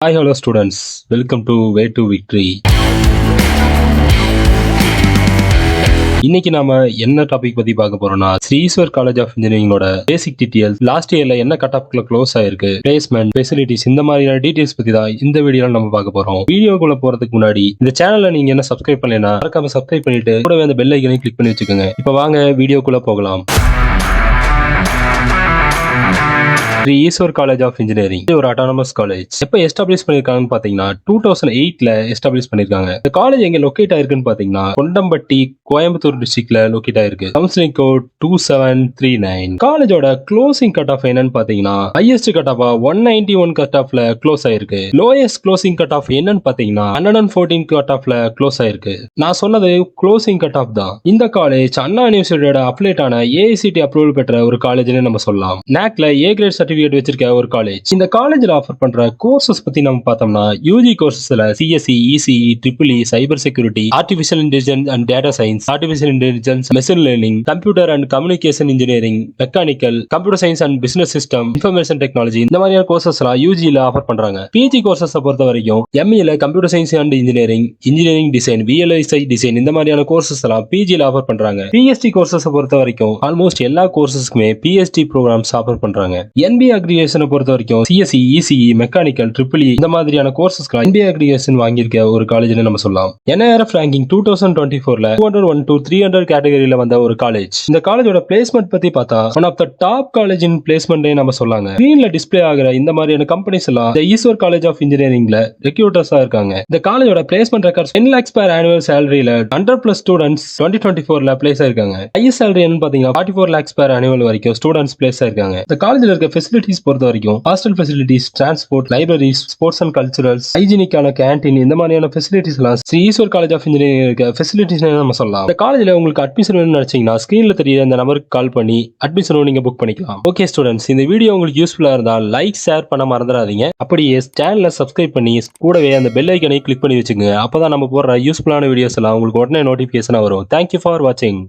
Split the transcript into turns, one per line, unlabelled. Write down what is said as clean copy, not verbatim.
Hi, hello students. Welcome to Way to Victory. இன்னைக்கு நாம என்ன டாபிக் பத்தி பார்க்க போறோம்னா ஸ்ரீ ஈஸ்வர் காலேஜ் ஆஃப் இன்ஜினியரிங்கோட பேசிக் டீடைல்ஸ், லாஸ்ட் இயர்ல என்ன கட் ஆஃப்ல க்ளோஸ் ஆயிருக்கு, பிளேஸ்மெண்ட், ஃபெசிலிட்டிஸ், இந்த மாதிரியான டீடைல்ஸ் பத்தி தான் இந்த வீடியோல நம்ம பார்க்க போறோம். வீடியோக்குள்ள போறதுக்கு முன்னாடி இந்த சேனலை நீங்க என்ன சப்ஸ்கிரைப் பண்ணலைன்னா மறக்காம சப்ஸ்கிரைப் பண்ணிட்டு கூடவே அந்த பெல் ஐக்கனையும் கிளிக் பண்ணி வச்சுக்கோங்க. இப்போ வாங்க வீடியோக்குள்ள போகலாம். Sri Eshwar college of engineering ஒரு அட்டானமஸ் காலேஜ். எப்ப எஸ்டாப்ளிஷ் பண்ணிருக்காங்கன்னு பாத்தீங்கன்னா 2008ல எஸ்டாப்ளிஷ் பண்ணிருக்காங்க. இந்த காலேஜ் எங்க லொகேட் ஆயிருக்குன்னு பாத்தீங்கன்னா கொண்டம்பட்டி, கோயம்புத்தூர் டிஸ்ட்ரிக்ட்ல லொகேட் ஆயிருக்கு. Counselling code 2739. காலேஜோட க்ளோசிங் கட் ஆஃப் என்னன்னு பாத்தீங்கன்னா ஹையஸ்ட் கட் ஆஃப் 191 கட் ஆஃப்ல க்ளோஸ் ஆயிருக்கு. லோயஸ்ட் க்ளோசிங் கட் ஆஃப் என்னன்னு பாத்தீங்கன்னா 114 கட் ஆஃப்ல க்ளோஸ் ஆயிருக்கு. நான் சொன்னது க்ளோசிங் கட் ஆஃப் தான். இந்த காலேஜ் அண்ணா யூனிவர்சிட்டியோட அப்ளேட் ஆன ஏஐசிடி அப்ரூவல் பெற்ற ஒரு காலேஜ்னு நம்ம சொல்லலாம். நாக்ல ஏ கிரேட் சர்டிபிகேட் வச்சிருக்க ஒரு காலேஜ். இந்த காலேஜ்ல ஆஃபர் பண்ற கோர்சஸ் பத்தி நம்ம பார்த்தோம்னா யூஜி கோர்சஸ்ல CSE, ECE, triple E, cyber security, artificial intelligence and data science, artificial intelligence, machine learning, computer and communication engineering, mechanical, computer science and business system, information technology, இந்த மாதிரியான courses எல்லாம் யூஜில offer பண்றாங்க. PG courses பொறுத்த வரைக்கும் எம்இல computer science and engineering, engineering design, VLSI design, இந்த மாதிரியான கோர்சஸ் எல்லாம் பிஜில ஆஃபர் பண்றாங்க. பிஎஸ்டி கோர்சஸ் பொறுத்த வரைக்கும் ஆல்மோஸ்ட் எல்லா கோர்சஸ்க்குமே பிஎஸ்டி ப்ரோக்ராம்ஸ் ஆஃபர் பண்றாங்க. என்பிஏ அக்ரிகேஷனை பொறுத்த வரைக்கும் CSC, ECE, mechanical, triple E, இந்த மாதிரியான கோர்சஸ்க்கு என்பிஏ அக்ரிகேஷன் வாங்கியிருக்க ஒரு காலேஜ்னு நம்ம சொல்லலாம். NIRF ரேங்கிங் 2024ல 201 to 300 கேட்டகரியில வந்த ஒரு காலேஜ். இந்த காலேஜோட பிளேஸ்மெண்ட் பத்தி பார்த்தா one of the top college in பிளேஸ்மெண்ட்னே நம்ம சொல்லாங்க. ஸ்கிரீன்ல டிஸ்ப்ளே ஆகிற இந்த மாதிரியான கம்பெனிஸ் எல்லாம் இந்த ஈஸ்வர் காலேஜ் ஆஃப் இன்ஜினியரிங்ல ரெக்ரூட்டர்ஸா இருக்காங்க. இந்த காலேஜோட placement records 10 lakhs per annual salary-ல 100+ ஸ்டூடண்ட்ஸ் 2024ல பிளேஸ் ஆயிருக்காங்க. ஹையஸ்ட் salary என்னன்னு பாத்தீங்கன்னா 44 lakhs per annual வரைக்கும் ஸ்டூடண்ட்ஸ் பிளேஸ் ஆயிருக்காங்க. இந்த காலேஜ்ல இருக்க ஃபெசிலிட்டிஸ் பொறுத்த வரைக்கும் hostel facilities, transport, libraries, sports and culturals, ஹைஜீனிக்கான கேண்டீன், இந்த மாதிரியான ஃபெசிலிட்டிஸ் எல்லாம் Shri Eshwar college of engineering இருக்க ஃபெசிலிட்டிஸ் நம்ம சொல்லலாம். இந்த காலேஜ்ல உங்களுக்கு அட்மிஷன் வேணும்னு நினைச்சீங்கன்னா ஸ்கிரீன்ல தெரிய இந்த நம்பருக்கு கால் பண்ணி அட்மிஷன் நீங்க புக் பண்ணிக்கலாம். ஓகே ஸ்டூடெண்ட்ஸ், இந்த வீடியோ உங்களுக்கு யூஸ்ஃபுல்லா இருந்தா லைக், ஷேர் பண்ண மறந்துடாதீங்க. அப்படியே சேனலை சப்ஸ்கிரைப் பண்ணி கூடவே அந்த பெல் ஐக்கனை கிளிக் பண்ணி வச்சுக்கோங்க. அப்பதான் நம்ம போடுற யூஸ்ஃபுல்லான வீடியோஸ் எல்லாம் உங்களுக்கு உடனே நோட்டிபிகேஷனா வரும். தேங்க்யூ ஃபார் வாட்சிங்.